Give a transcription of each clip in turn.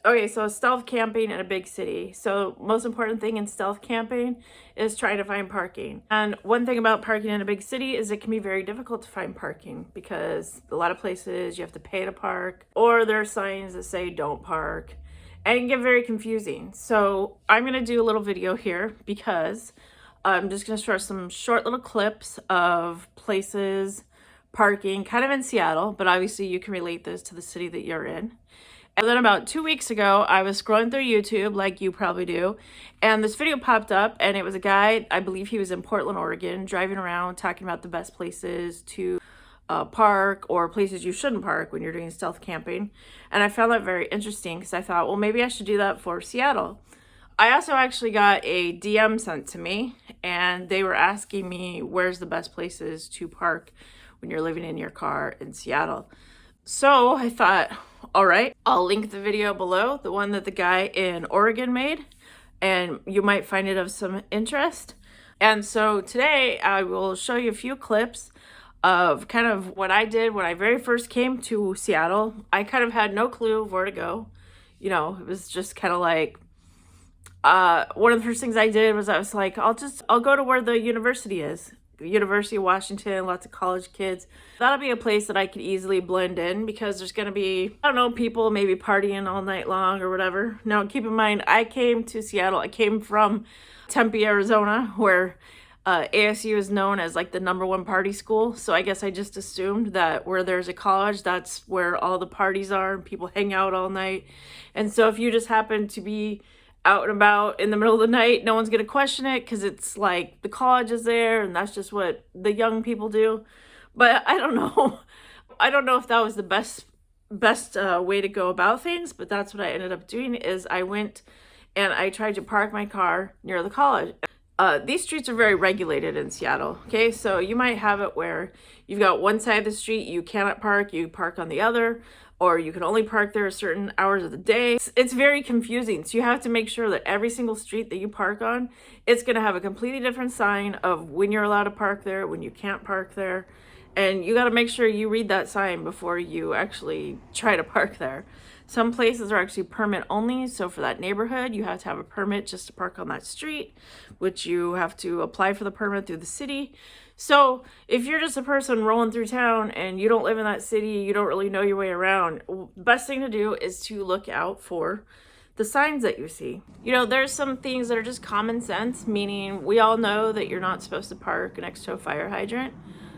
Okay, so stealth camping in a big city. So most important thing in stealth camping is trying to find parking. And one thing about parking in a big city is it can be very difficult to find parking because a lot of places you have to pay to park, or there are signs that say don't park, and it can get very confusing. So I'm gonna do a little video here because I'm just gonna share some short little clips of places parking kind of in Seattle, but obviously you can relate this to the city that you're in. And then about 2 weeks ago, I was scrolling through YouTube like you probably do, and this video popped up, and it was a guy, I believe he was in Portland, Oregon, driving around talking about the best places to park or places you shouldn't park when you're doing stealth camping. And I found that very interesting because I thought, well, maybe I should do that for Seattle. I also actually got a DM sent to me, and they were asking me where's the best places to park when you're living in your car in Seattle. So I thought, all right, I'll link the video below, the one that the guy in Oregon made, and you might find it of some interest. And so today I will show you a few clips of kind of what I did when I very first came to Seattle. I kind of had no clue where to go. You know, it was just kind of like, one of the first things I did was I was like, I'll go to where the university is. University of Washington, lots of college kids. That'll be a place that I could easily blend in because there's going to be, I don't know, people maybe partying all night long or whatever. Now, keep in mind, I came to Seattle. I came from Tempe, Arizona, where ASU is known as like the #1 party school. So I guess I just assumed that where there's a college, that's where all the parties are and people hang out all night. And so if you just happen to be out and about in the middle of the night, no one's gonna question it because it's like the college is there and that's just what the young people do. But I don't know. I don't know if that was the best way to go about things, but that's what I ended up doing. Is I went and I tried to park my car near the college. These streets are very regulated in Seattle. Okay, so you might have it where you've got one side of the street you cannot park, you park on the other, or you can only park there certain hours of the day. It's very confusing. So you have to make sure that every single street that you park on, it's going to have a completely different sign of when you're allowed to park there, when you can't park there. And you got to make sure you read that sign before you actually try to park there. Some places are actually permit only. So for that neighborhood, you have to have a permit just to park on that street, which you have to apply for the permit through the city. So if you're just a person rolling through town and you don't live in that city, you don't really know your way around, the best thing to do is to look out for the signs that you see. You know, there's some things that are just common sense, meaning we all know that you're not supposed to park next to a fire hydrant.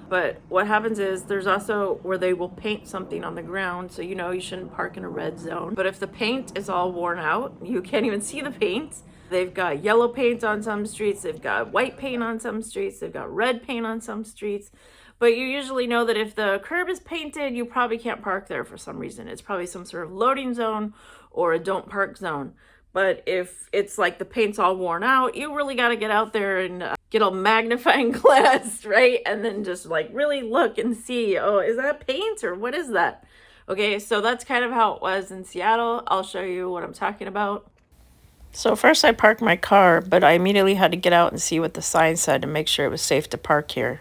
But what happens is there's also where they will paint something on the ground, so you know you shouldn't park in a red zone. But if the paint is all worn out, you can't even see the paint. They've got yellow paint on some streets, they've got white paint on some streets, they've got red paint on some streets. But you usually know that if the curb is painted, you probably can't park there for some reason. It's probably some sort of loading zone or a don't park zone. But if it's like the paint's all worn out, you really got to get out there and get a magnifying glass, right? And then just like really look and see, oh, is that paint or what is that? Okay, so that's kind of how it was in Seattle. I'll show you what I'm talking about. So first I parked my car, but I immediately had to get out and see what the sign said to make sure it was safe to park here.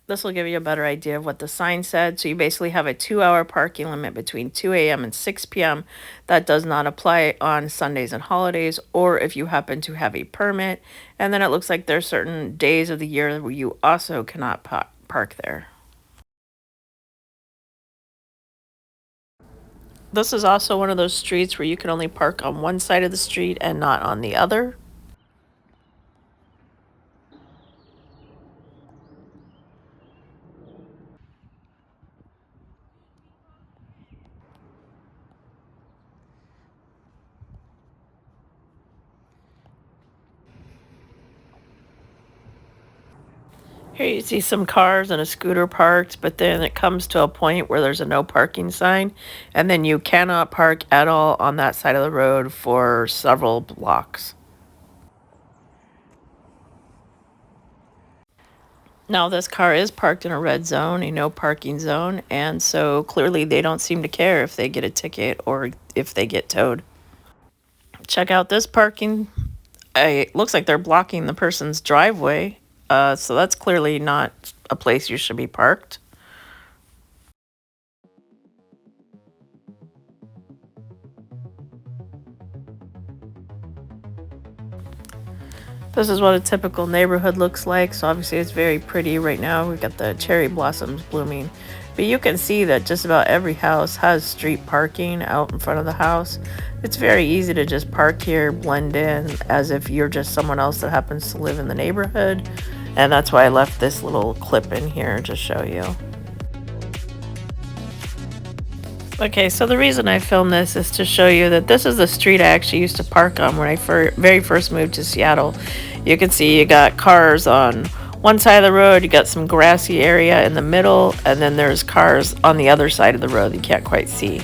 This will give you a better idea of what the sign said. So you basically have a 2-hour parking limit between 2 a.m. and 6 p.m. That does not apply on Sundays and holidays, or if you happen to have a permit. And then it looks like there's certain days of the year where you also cannot park there. This is also one of those streets where you can only park on one side of the street and not on the other. Here you see some cars and a scooter parked, but then it comes to a point where there's a no parking sign, and then you cannot park at all on that side of the road for several blocks. Now, this car is parked in a red zone, a no parking zone, and so clearly they don't seem to care if they get a ticket or if they get towed. Check out this parking. It looks like they're blocking the person's driveway, so that's clearly not a place you should be parked. This is what a typical neighborhood looks like. So obviously it's very pretty right now. We've got the cherry blossoms blooming. But you can see that just about every house has street parking out in front of the house. It's very easy to just park here, blend in as if you're just someone else that happens to live in the neighborhood. And that's why I left this little clip in here to show you. Okay, so the reason I filmed this is to show you that this is the street I actually used to park on when I very first moved to Seattle. You can see you got cars on one side of the road, you got some grassy area in the middle, and then there's cars on the other side of the road that you can't quite see.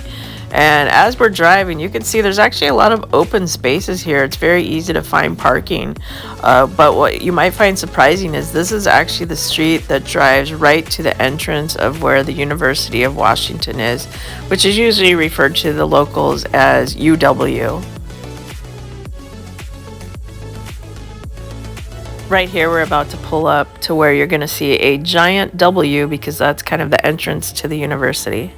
And as we're driving, you can see there's actually a lot of open spaces here. It's very easy to find parking. But what you might find surprising is this is actually the street that drives right to the entrance of where the University of Washington is, which is usually referred to the locals as UW. Right here, we're about to pull up to where you're going to see a giant W because that's kind of the entrance to the university.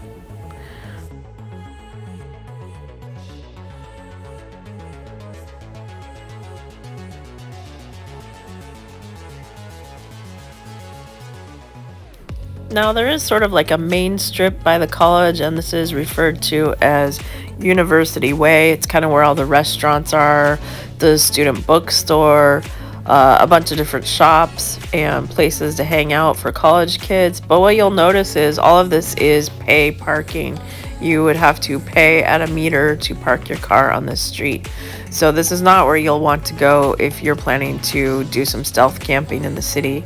Now there is sort of like a main strip by the college, and this is referred to as University Way. It's kind of where all the restaurants are, the student bookstore, a bunch of different shops and places to hang out for college kids. But what you'll notice is all of this is pay parking. You would have to pay at a meter to park your car on this street. So this is not where you'll want to go if you're planning to do some stealth camping in the city.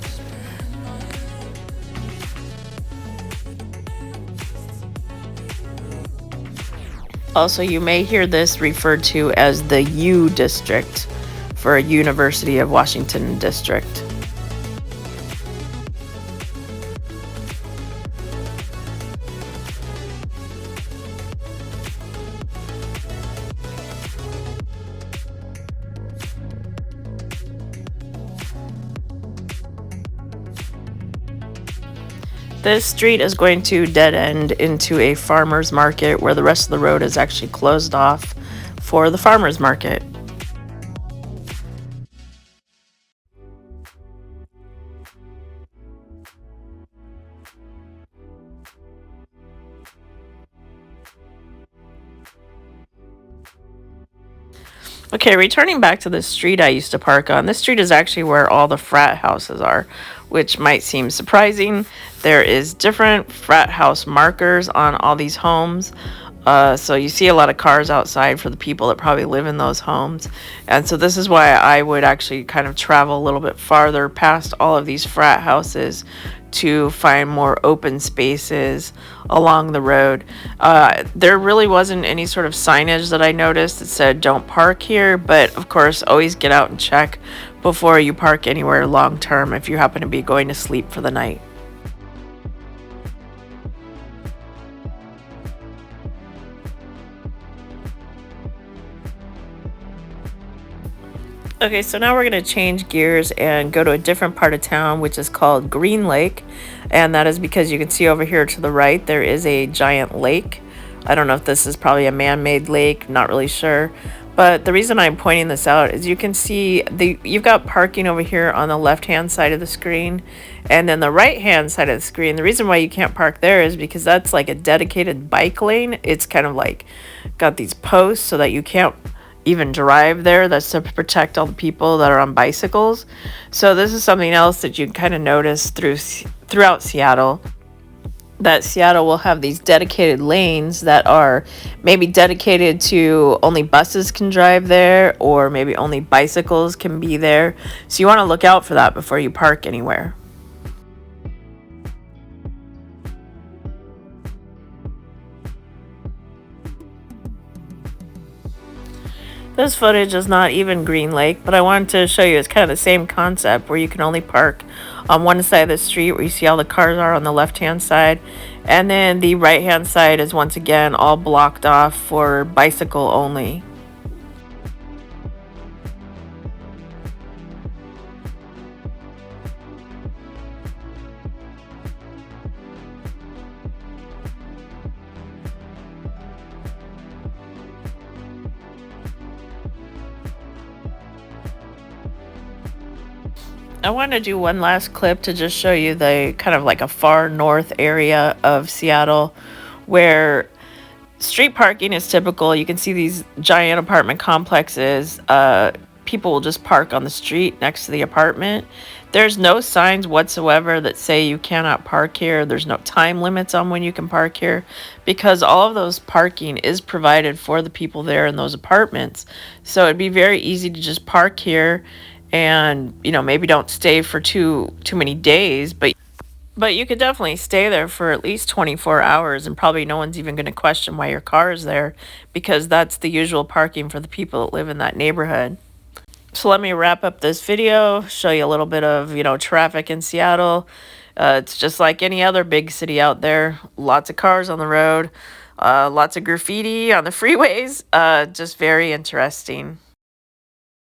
Also, you may hear this referred to as the U district for University of Washington district. This street is going to dead end into a farmer's market where the rest of the road is actually closed off for the farmer's market. Okay, returning back to the street I used to park on, this street is actually where all the frat houses are, which might seem surprising. There is different frat house markers on all these homes. So you see a lot of cars outside for the people that probably live in those homes. And so this is why I would actually kind of travel a little bit farther past all of these frat houses to find more open spaces along the road. There really wasn't any sort of signage that I noticed that said don't park here, but of course always get out and check before you park anywhere long term if you happen to be going to sleep for the night. Okay, so now we're going to change gears and go to a different part of town, which is called Green Lake. And that is because you can see over here to the right, there is a giant lake. I don't know if this is probably a man-made lake, not really sure. But the reason I'm pointing this out is you can see you've got parking over here on the left-hand side of the screen. And then the right-hand side of the screen, the reason why you can't park there is because that's like a dedicated bike lane. It's kind of like got these posts so that you can't even drive there. That's to protect all the people that are on bicycles. So this is something else that you kind of notice throughout Seattle, that Seattle will have these dedicated lanes that are maybe dedicated to only buses can drive there, or maybe only bicycles can be there. So you want to look out for that before you park anywhere. This footage is not even Green Lake, but I wanted to show you it's kind of the same concept where you can only park on one side of the street where you see all the cars are on the left-hand side. And then the right-hand side is once again all blocked off for bicycle only. I want to do one last clip to just show you the kind of like a far north area of Seattle where street parking is typical. You can see these giant apartment complexes. People will just park on the street next to the apartment. There's no signs whatsoever that say you cannot park here. There's no time limits on when you can park here because all of those parking is provided for the people there in those apartments. So it'd be very easy to just park here and, you know, maybe don't stay for too many days, but you could definitely stay there for at least 24 hours and probably no one's even going to question why your car is there because that's the usual parking for the people that live in that neighborhood. So let me wrap up this video, show you a little bit of, traffic in Seattle. It's just like any other big city out there. Lots of cars on the road, lots of graffiti on the freeways. Just very interesting.